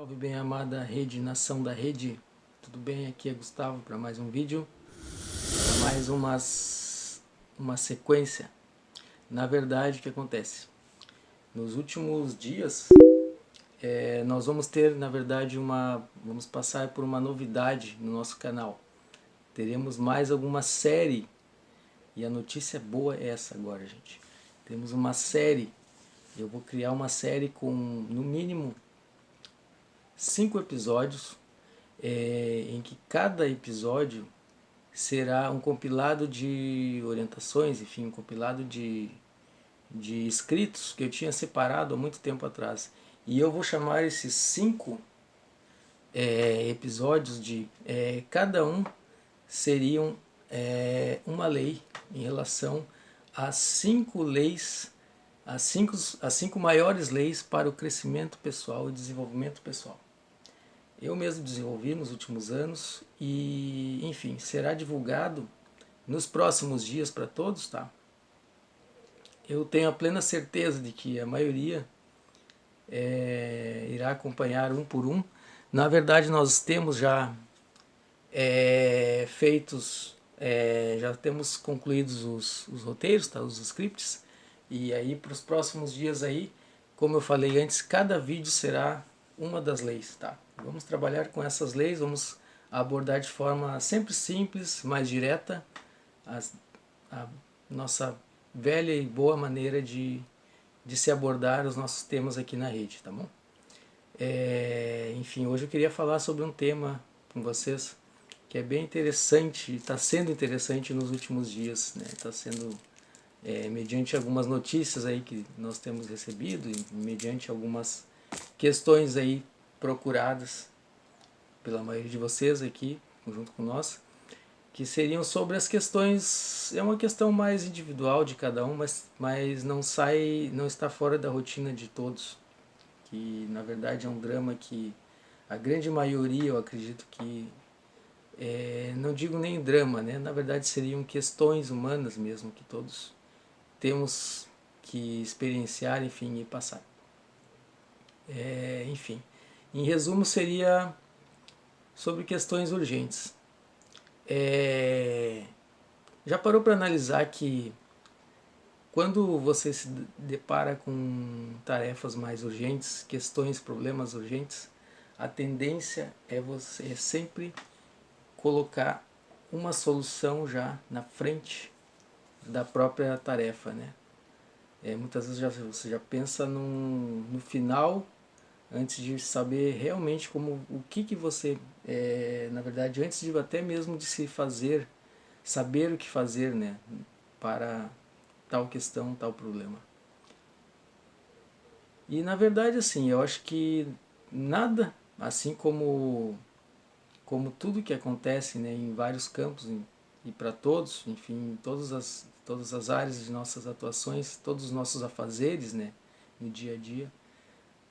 Salve, bem amada rede, nação da rede, tudo bem? Aqui é Gustavo para mais um vídeo, para mais uma sequência. Na verdade, o que acontece? Nos últimos dias, nós vamos ter, na verdade, vamos passar por uma novidade no nosso canal. Teremos mais alguma série, e a notícia boa é essa agora, gente. Temos uma série, eu vou criar uma série com, no mínimo, 5 episódios, em que cada episódio será um compilado de orientações, enfim, um compilado de escritos que eu tinha separado há muito tempo atrás. E eu vou chamar esses 5 episódios de... cada um seriam uma lei em relação às 5 leis, as cinco maiores leis para o crescimento pessoal e desenvolvimento pessoal. Eu mesmo desenvolvi nos últimos anos e, enfim, será divulgado nos próximos dias para todos, tá? Eu tenho a plena certeza de que a maioria irá acompanhar um por um. Na verdade, nós temos já já temos concluídos os roteiros, tá? Os scripts, e aí para os próximos dias aí, como eu falei antes, cada vídeo será uma das leis, tá? Vamos trabalhar com essas leis, vamos abordar de forma sempre simples, mais direta, a nossa velha e boa maneira de se abordar os nossos temas aqui na rede, tá bom? Enfim, hoje eu queria falar sobre um tema com vocês que é bem interessante, está sendo interessante nos últimos dias, né? Está sendo mediante algumas notícias aí que nós temos recebido e mediante algumas questões aí procuradas pela maioria de vocês aqui, junto com nós, que seriam sobre as questões, é uma questão mais individual de cada um, mas não está fora da rotina de todos, que na verdade é um drama que a grande maioria, eu acredito que, não digo nem drama, né? Na verdade seriam questões humanas mesmo, que todos temos que experienciar, enfim, e passar. Enfim, em resumo seria sobre questões urgentes. Já parou para analisar que quando você se depara com tarefas mais urgentes, questões, problemas urgentes, a tendência é você sempre colocar uma solução já na frente da própria tarefa, né? Muitas vezes você já pensa no final antes de saber realmente o que você, na verdade, antes de até mesmo de se fazer, saber o que fazer, né, para tal questão, tal problema. E na verdade, assim, eu acho que nada, assim como tudo que acontece, né, em vários campos e para todos, enfim, em todas as áreas de nossas atuações, todos os nossos afazeres, né, no dia a dia,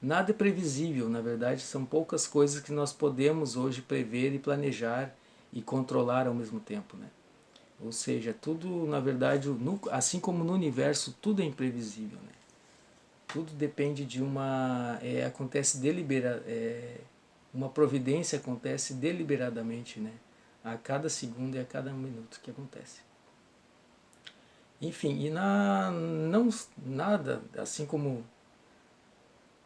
nada é previsível, na verdade, são poucas coisas que nós podemos hoje prever e planejar e controlar ao mesmo tempo, né? Ou seja, tudo, na verdade, assim como no universo, tudo é imprevisível, né? Tudo depende de acontece uma providência acontece deliberadamente, né? A cada segundo e a cada minuto que acontece. Enfim, não nada, assim como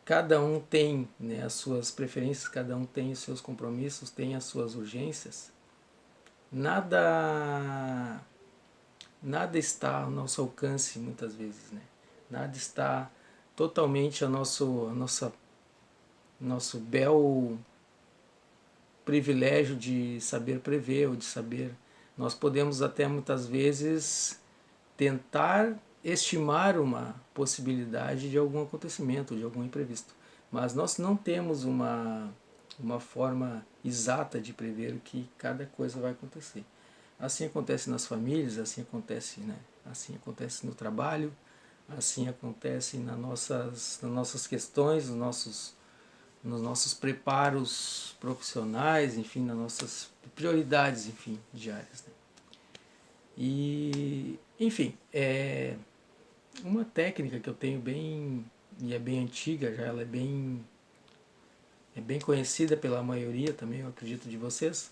cada um tem, né, as suas preferências, cada um tem os seus compromissos, tem as suas urgências, nada está ao nosso alcance muitas vezes, né? Nada está totalmente nosso bel privilégio de saber prever ou de saber. Nós podemos até muitas vezes tentar estimar uma possibilidade de algum acontecimento, de algum imprevisto, mas nós não temos uma forma exata de prever o que cada coisa vai acontecer. Assim acontece nas famílias, assim acontece, né? Assim acontece no trabalho, assim acontece nas nossas questões, nos nossos preparos profissionais, enfim, nas nossas prioridades, enfim, diárias, né? E, enfim, uma técnica que eu tenho bem, e é bem antiga, já ela é bem é bem conhecida pela maioria também, eu acredito, de vocês,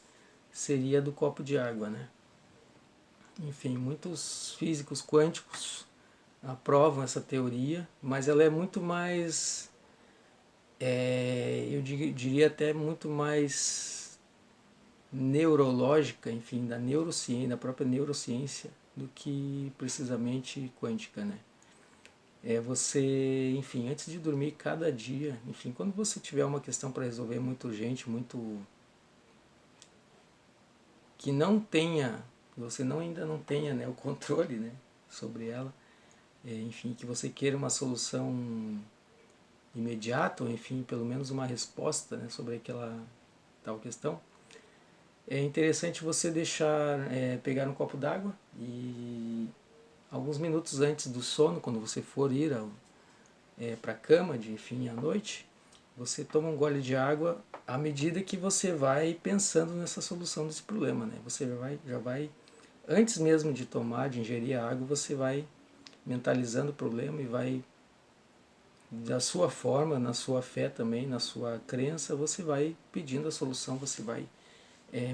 seria do copo de água, né? Enfim, muitos físicos quânticos aprovam essa teoria, mas ela é muito mais, eu diria até muito mais neurológica, enfim, da neurociência, da própria neurociência, do que precisamente quântica, né? É você, enfim, antes de dormir cada dia, enfim, quando você tiver uma questão para resolver muito urgente, muito que não tenha, você não ainda não tenha, né, o controle, né, sobre ela, enfim, que você queira uma solução imediata, ou enfim, pelo menos uma resposta, né, sobre aquela tal questão, é interessante você deixar, pegar um copo d'água e alguns minutos antes do sono, quando você for ir para a cama, enfim, à noite, você toma um gole de água à medida que você vai pensando nessa solução desse problema, né? Você já vai antes mesmo de tomar, de ingerir a água, você vai mentalizando o problema e vai da sua forma, na sua fé também, na sua crença, você vai pedindo a solução, você vai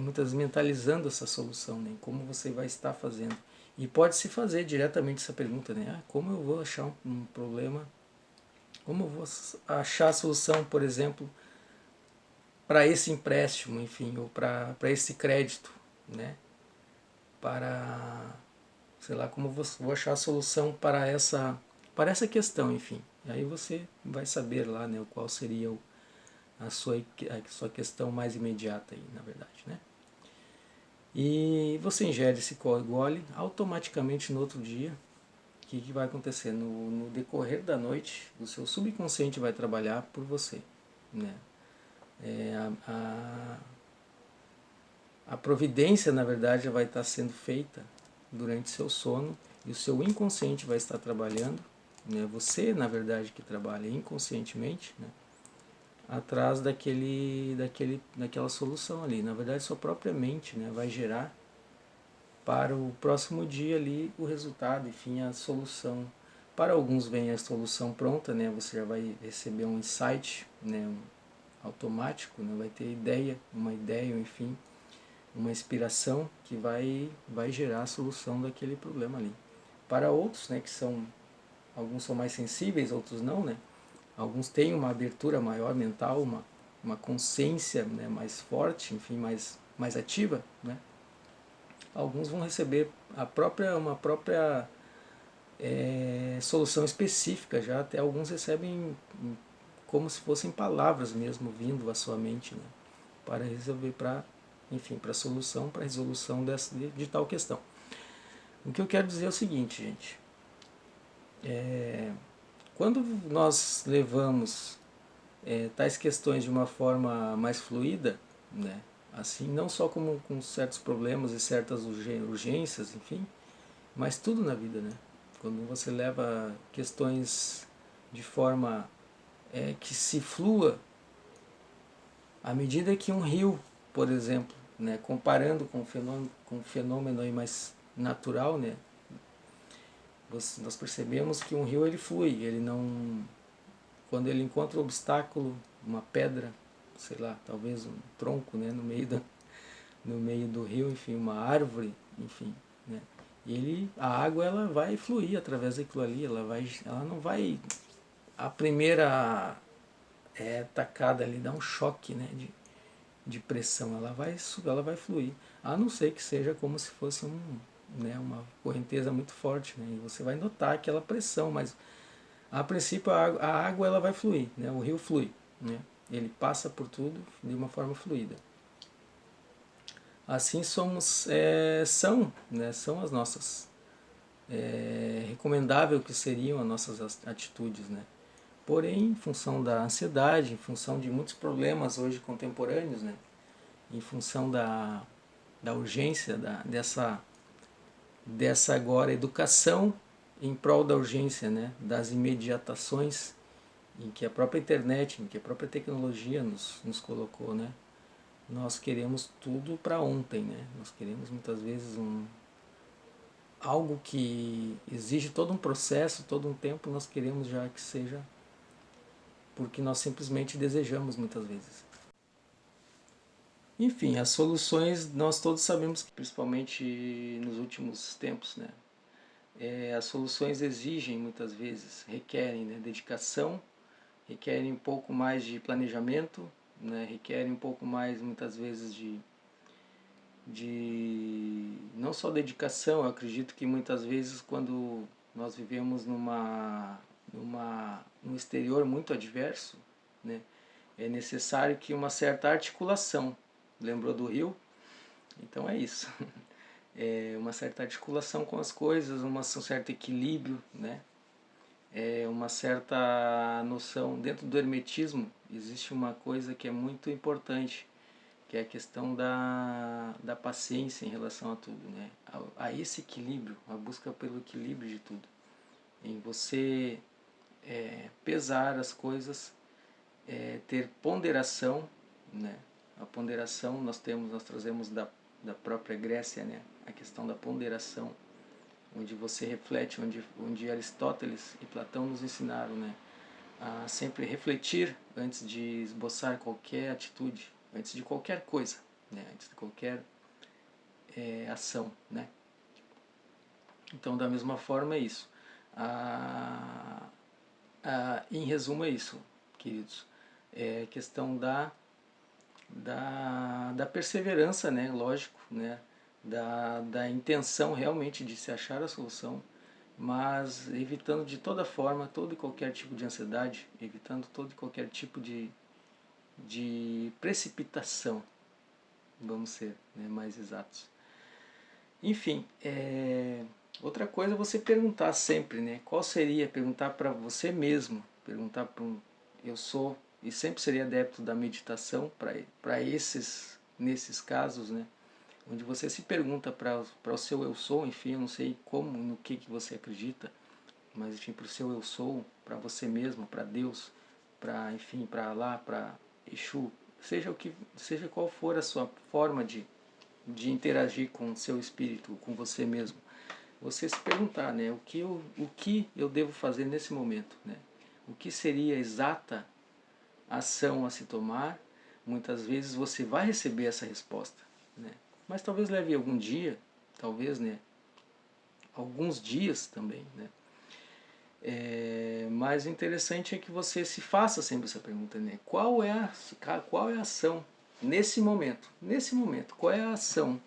muitas vezes mentalizando essa solução, né? Como você vai estar fazendo. E pode se fazer diretamente essa pergunta, né? Como eu vou achar um problema? Como eu vou achar a solução, por exemplo, para esse empréstimo, enfim, ou para esse crédito, né? Para, sei lá, como vou achar a solução para essa questão, enfim. E aí você vai saber lá, né, qual seria a sua questão mais imediata aí, na verdade, né? E você ingere esse gole, automaticamente no outro dia, o que vai acontecer? No decorrer da noite, o seu subconsciente vai trabalhar por você, né? A providência, na verdade, vai estar sendo feita durante seu sono e o seu inconsciente vai estar trabalhando, né? Você, na verdade, que trabalha inconscientemente, né? Atrás daquela solução ali. Na verdade, sua própria mente, né, vai gerar para o próximo dia ali o resultado, enfim, a solução. Para alguns vem a solução pronta, né? Você já vai receber um insight, né, automático, né? Vai ter uma ideia, enfim, uma inspiração que vai gerar a solução daquele problema ali. Para outros, né, alguns são mais sensíveis, outros não, né? Alguns têm uma abertura maior mental, uma consciência, né, mais forte, enfim, mais ativa, né? Alguns vão receber uma própria solução específica já, até alguns recebem como se fossem palavras mesmo vindo à sua mente, né, para resolver, enfim, para solução, para resolução de tal questão. O que eu quero dizer é o seguinte, gente, quando nós levamos tais questões de uma forma mais fluida, né, assim, não só como com certos problemas e certas urgências, enfim, mas tudo na vida, né? Quando você leva questões de forma que se flua, à medida que um rio, por exemplo, né, comparando com um fenômeno aí mais natural, né, nós percebemos que um rio ele flui, ele não, quando ele encontra um obstáculo, uma pedra, sei lá, talvez um tronco, né, no meio do rio, enfim, uma árvore, enfim, né, e a água ela vai fluir através daquilo ali, ela não vai a primeira tacada ali dá um choque, né, de pressão, ela vai fluir, a não ser que seja como se fosse né, uma correnteza muito forte, né, e você vai notar aquela pressão, mas a princípio a água ela vai fluir, né, o rio flui, né, ele passa por tudo de uma forma fluida. Assim são as nossas recomendável que seriam as nossas atitudes, né? Porém, em função da ansiedade, em função de muitos problemas hoje contemporâneos, né? Em função da urgência, dessa agora educação em prol da urgência, né? Das imediatações em que a própria internet, em que a própria tecnologia nos colocou, né? Nós queremos tudo para ontem, né? Nós queremos muitas vezes algo que exige todo um processo, todo um tempo, nós queremos já que seja porque nós simplesmente desejamos muitas vezes. Enfim, as soluções nós todos sabemos que, principalmente nos últimos tempos, né? As soluções exigem muitas vezes, requerem, né, dedicação, requerem um pouco mais de planejamento, né, requerem um pouco mais muitas vezes de não só dedicação. Eu acredito que muitas vezes quando nós vivemos num exterior muito adverso, né, é necessário que uma certa articulação. Lembrou do rio? Então é isso. É uma certa articulação com as coisas, um certo equilíbrio, né? Uma certa noção. Dentro do hermetismo existe uma coisa que é muito importante, que é a questão da paciência em relação a tudo, né? A esse equilíbrio, a busca pelo equilíbrio de tudo. Em você pesar as coisas, ter ponderação, né? A ponderação nós trazemos da própria Grécia, né? A questão da ponderação, onde você reflete, onde Aristóteles e Platão nos ensinaram, né? A sempre refletir antes de esboçar qualquer atitude, antes de qualquer coisa, né? Antes de qualquer ação, né? Então, da mesma forma é isso. Em resumo é isso, queridos. É questão da perseverança, né? Lógico, né? Da intenção realmente de se achar a solução, mas evitando de toda forma todo e qualquer tipo de ansiedade, evitando todo e qualquer tipo de precipitação, vamos ser, né, mais exatos. Enfim, outra coisa é você perguntar sempre, né? Qual seria? Perguntar para você mesmo, perguntar para eu sou, e sempre seria adepto da meditação para nesses casos, né? Onde você se pergunta para o seu eu sou, enfim, eu não sei como, no que você acredita, mas enfim, para o seu eu sou, para você mesmo, para Deus, para enfim, para Allah, para Exu, seja qual for a sua forma de interagir com o seu espírito, com você mesmo, você se perguntar, né, o que eu devo fazer nesse momento, né? O que seria a exata ação a se tomar? Muitas vezes você vai receber essa resposta, né? Mas talvez leve algum dia, talvez, né, alguns dias também, né? Mas o interessante é que você se faça sempre essa pergunta, né? Qual é a ação nesse momento? Nesse momento, qual é a ação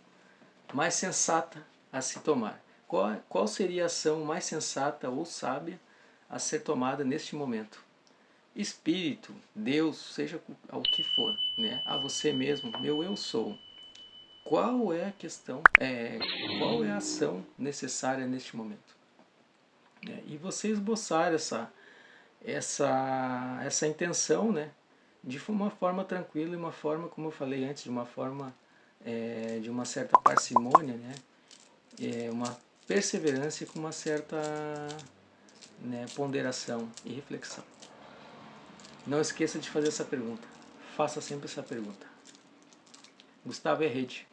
mais sensata a se tomar? Qual seria a ação mais sensata ou sábia a ser tomada neste momento? Espírito, Deus, seja o que for, né? A você mesmo, meu eu sou. Qual é a questão? Qual é a ação necessária neste momento? E você esboçar essa intenção, né? De uma forma tranquila e uma forma, como eu falei antes, de uma forma de uma certa parcimônia, né? Uma perseverança com uma certa, né, ponderação e reflexão. Não esqueça de fazer essa pergunta. Faça sempre essa pergunta. Gustavo Herrede.